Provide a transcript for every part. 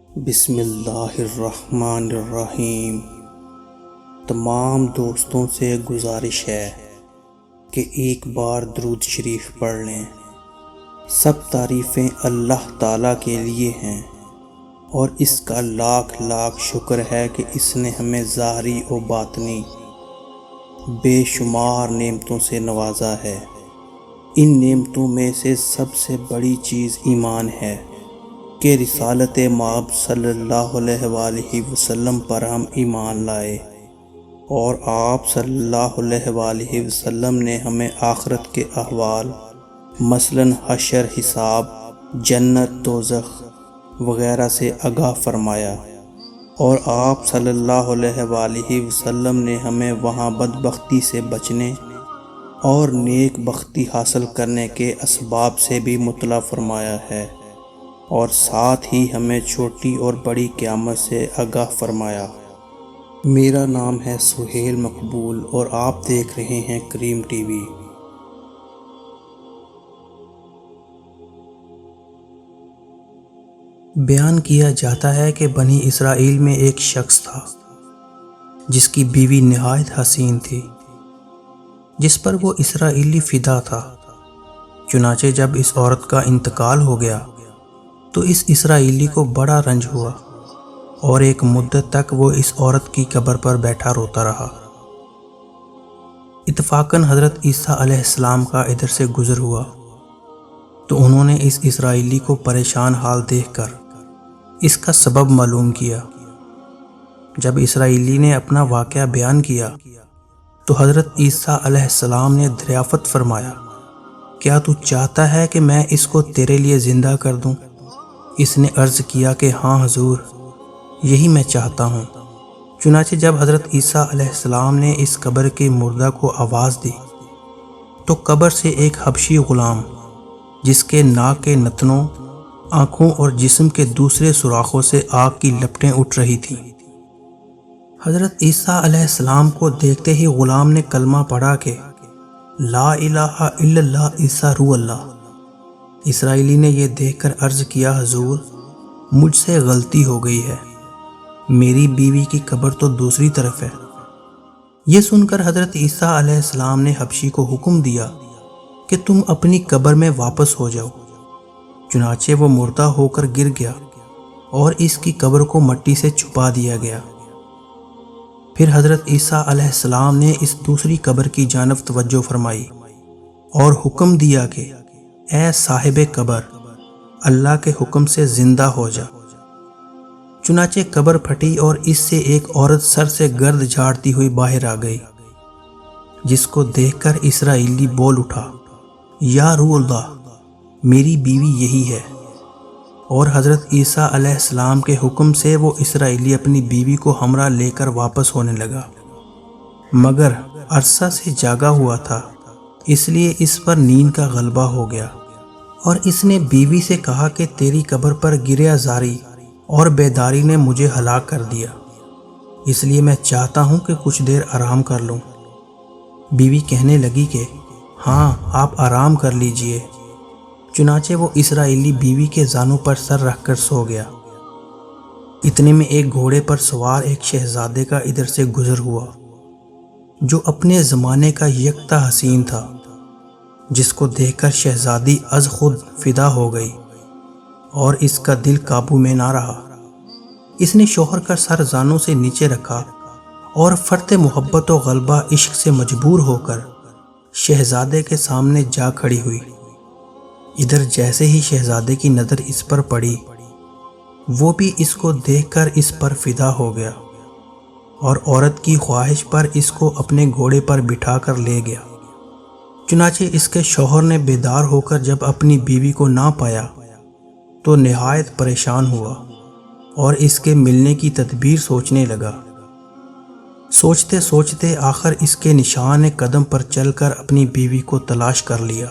بسم اللہ الرحمن الرحیم۔ تمام دوستوں سے گزارش ہے کہ ایک بار درود شریف پڑھ لیں۔ سب تعریفیں اللہ تعالیٰ کے لیے ہیں اور اس کا لاکھ لاکھ شکر ہے کہ اس نے ہمیں ظاہری و باطنی بے شمار نعمتوں سے نوازا ہے۔ ان نعمتوں میں سے سب سے بڑی چیز ایمان ہے کہ رسالت مآب صلی اللہ علیہ وآلہ وسلم پر ہم ایمان لائے، اور آپ صلی اللہ علیہ وآلہ وسلم نے ہمیں آخرت کے احوال مثلاً حشر، حساب، جنت، دوزخ وغیرہ سے آگاہ فرمایا، اور آپ صلی اللہ علیہ وآلہ وسلم نے ہمیں وہاں بدبختی سے بچنے اور نیک بختی حاصل کرنے کے اسباب سے بھی مطلع فرمایا ہے، اور ساتھ ہی ہمیں چھوٹی اور بڑی قیامت سے آگاہ فرمایا۔ میرا نام ہے سہیل مقبول اور آپ دیکھ رہے ہیں کریم ٹی وی۔ بیان کیا جاتا ہے کہ بنی اسرائیل میں ایک شخص تھا جس کی بیوی نہایت حسین تھی، جس پر وہ اسرائیلی فدا تھا۔ چنانچہ جب اس عورت کا انتقال ہو گیا تو اس اسرائیلی کو بڑا رنج ہوا، اور ایک مدت تک وہ اس عورت کی قبر پر بیٹھا روتا رہا۔ اتفاقاً حضرت عیسیٰ علیہ السلام کا ادھر سے گزر ہوا تو انہوں نے اس اسرائیلی کو پریشان حال دیکھ کر اس کا سبب معلوم کیا۔ جب اسرائیلی نے اپنا واقعہ بیان کیا تو حضرت عیسیٰ علیہ السلام نے دریافت فرمایا، کیا تو چاہتا ہے کہ میں اس کو تیرے لیے زندہ کر دوں؟ اس نے عرض کیا کہ ہاں حضور، یہی میں چاہتا ہوں۔ چنانچہ جب حضرت عیسیٰ علیہ السلام نے اس قبر کے مردہ کو آواز دی تو قبر سے ایک حبشی غلام، جس کے ناک کے نتنوں، آنکھوں اور جسم کے دوسرے سوراخوں سے آگ کی لپٹیں اٹھ رہی تھیں، حضرت عیسیٰ علیہ السلام کو دیکھتے ہی غلام نے کلمہ پڑھا کہ لا الہ الا اللہ عیسیٰ روح اللہ۔ اسرائیلی نے یہ دیکھ کر عرض کیا، حضور مجھ سے غلطی ہو گئی ہے، میری بیوی کی قبر تو دوسری طرف ہے۔ یہ سن کر حضرت عیسیٰ علیہ السلام نے حبشی کو حکم دیا کہ تم اپنی قبر میں واپس ہو جاؤ۔ چنانچہ وہ مردہ ہو کر گر گیا اور اس کی قبر کو مٹی سے چھپا دیا گیا۔ پھر حضرت عیسیٰ علیہ السلام نے اس دوسری قبر کی جانب توجہ فرمائی اور حکم دیا کہ اے صاحب قبر، اللہ کے حکم سے زندہ ہو جا۔ چنانچہ قبر پھٹی اور اس سے ایک عورت سر سے گرد جھاڑتی ہوئی باہر آ گئی، جس کو دیکھ کر اسرائیلی بول اٹھا، یا روح اللہ، میری بیوی یہی ہے۔ اور حضرت عیسیٰ علیہ السلام کے حکم سے وہ اسرائیلی اپنی بیوی کو ہمراہ لے کر واپس ہونے لگا، مگر عرصہ سے جاگا ہوا تھا، اس لیے اس پر نیند کا غلبہ ہو گیا، اور اس نے بیوی سے کہا کہ تیری قبر پر گریہ زاری اور بیداری نے مجھے ہلاک کر دیا، اس لیے میں چاہتا ہوں کہ کچھ دیر آرام کر لوں۔ بیوی کہنے لگی کہ ہاں، آپ آرام کر لیجئے۔ چنانچہ وہ اسرائیلی بیوی کے زانوں پر سر رکھ کر سو گیا۔ اتنے میں ایک گھوڑے پر سوار ایک شہزادے کا ادھر سے گزر ہوا، جو اپنے زمانے کا یکتا حسین تھا، جس کو دیکھ کر شہزادی از خود فدا ہو گئی اور اس کا دل قابو میں نہ رہا۔ اس نے شوہر کا سر زانوں سے نیچے رکھا اور فرط محبت و غلبہ عشق سے مجبور ہو کر شہزادے کے سامنے جا کھڑی ہوئی۔ ادھر جیسے ہی شہزادے کی نظر اس پر پڑی، وہ بھی اس کو دیکھ کر اس پر فدا ہو گیا اور عورت کی خواہش پر اس کو اپنے گھوڑے پر بٹھا کر لے گیا۔ چنانچہ اس کے شوہر نے بیدار ہو کر جب اپنی بیوی کو نہ پایا تو نہایت پریشان ہوا اور اس کے ملنے کی تدبیر سوچنے لگا۔ سوچتے سوچتے آخر اس کے نشان قدم پر چل کر اپنی بیوی کو تلاش کر لیا،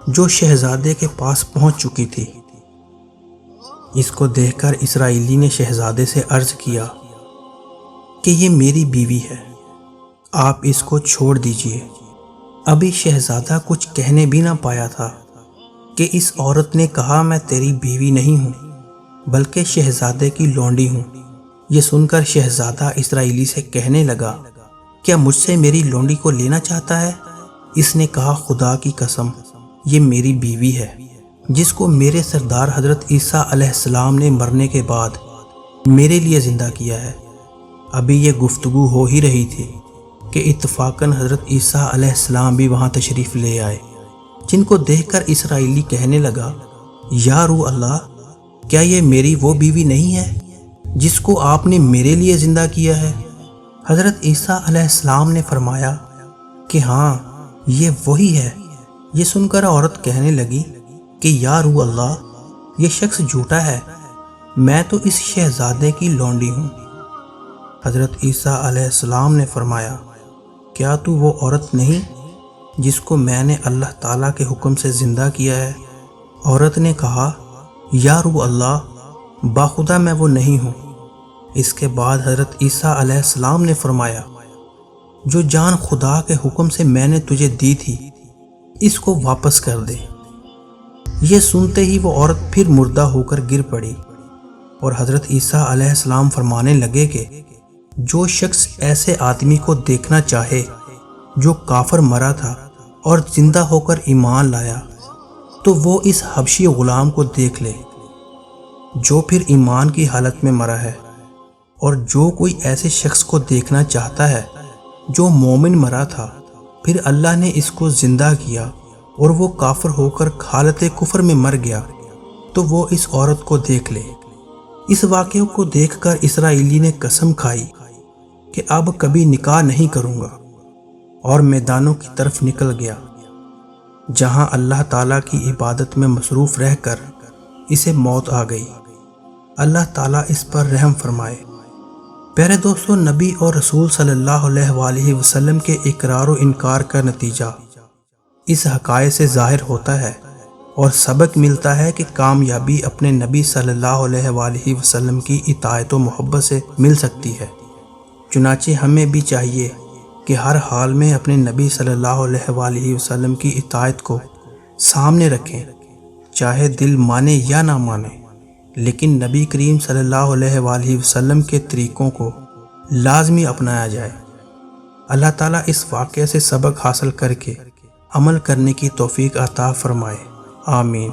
جو شہزادے کے پاس پہنچ چکی تھی۔ اس کو دیکھ کر اسرائیلی نے شہزادے سے عرض کیا کہ یہ میری بیوی ہے، آپ اس کو چھوڑ دیجئے۔ ابھی شہزادہ کچھ کہنے بھی نہ پایا تھا کہ اس عورت نے کہا میں تیری بیوی نہیں ہوں، بلکہ شہزادے کی لونڈی ہوں۔ یہ سن کر شہزادہ اسرائیلی سے کہنے لگا، کیا مجھ سے میری لونڈی کو لینا چاہتا ہے؟ اس نے کہا، خدا کی قسم، یہ میری بیوی ہے جس کو میرے سردار حضرت عیسیٰ علیہ السلام نے مرنے کے بعد میرے لیے زندہ کیا ہے۔ ابھی یہ گفتگو ہو ہی رہی تھی کہ اتفاقاً حضرت عیسیٰ علیہ السلام بھی وہاں تشریف لے آئے، جن کو دیکھ کر اسرائیلی کہنے لگا، یا روح اللہ، کیا یہ میری وہ بیوی نہیں ہے جس کو آپ نے میرے لیے زندہ کیا ہے؟ حضرت عیسیٰ علیہ السلام نے فرمایا کہ ہاں، یہ وہی ہے۔ یہ سن کر عورت کہنے لگی کہ یا روح اللہ، یہ شخص جھوٹا ہے، میں تو اس شہزادے کی لونڈی ہوں۔ حضرت عیسیٰ علیہ السلام نے فرمایا، کیا تو وہ عورت نہیں جس کو میں نے اللہ تعالیٰ کے حکم سے زندہ کیا ہے؟ عورت نے کہا، یا روح اللہ، باخدا میں وہ نہیں ہوں۔ اس کے بعد حضرت عیسیٰ علیہ السلام نے فرمایا، جو جان خدا کے حکم سے میں نے تجھے دی تھی، اس کو واپس کر دے۔ یہ سنتے ہی وہ عورت پھر مردہ ہو کر گر پڑی، اور حضرت عیسیٰ علیہ السلام فرمانے لگے کہ جو شخص ایسے آدمی کو دیکھنا چاہے جو کافر مرا تھا اور زندہ ہو کر ایمان لایا، تو وہ اس حبشی غلام کو دیکھ لے جو پھر ایمان کی حالت میں مرا ہے، اور جو کوئی ایسے شخص کو دیکھنا چاہتا ہے جو مومن مرا تھا، پھر اللہ نے اس کو زندہ کیا اور وہ کافر ہو کر حالت کفر میں مر گیا، تو وہ اس عورت کو دیکھ لے۔ اس واقعے کو دیکھ کر اسرائیلی نے قسم کھائی کہ اب کبھی نکاح نہیں کروں گا، اور میدانوں کی طرف نکل گیا جہاں اللہ تعالیٰ کی عبادت میں مصروف رہ کر اسے موت آ گئی۔ اللہ تعالیٰ اس پر رحم فرمائے۔ پیارے دوستو، نبی اور رسول صلی اللہ علیہ وآلہ وسلم کے اقرار و انکار کا نتیجہ اس حقائق سے ظاہر ہوتا ہے، اور سبق ملتا ہے کہ کامیابی اپنے نبی صلی اللہ علیہ وآلہ وسلم کی اطاعت و محبت سے مل سکتی ہے۔ چنانچہ ہمیں بھی چاہیے کہ ہر حال میں اپنے نبی صلی اللہ علیہ وآلہ وسلم کی اطاعت کو سامنے رکھیں، چاہے دل مانے یا نہ مانے، لیکن نبی کریم صلی اللہ علیہ وآلہ وسلم کے طریقوں کو لازمی اپنایا جائے۔ اللہ تعالیٰ اس واقعے سے سبق حاصل کر کے عمل کرنے کی توفیق عطا فرمائے۔ آمین۔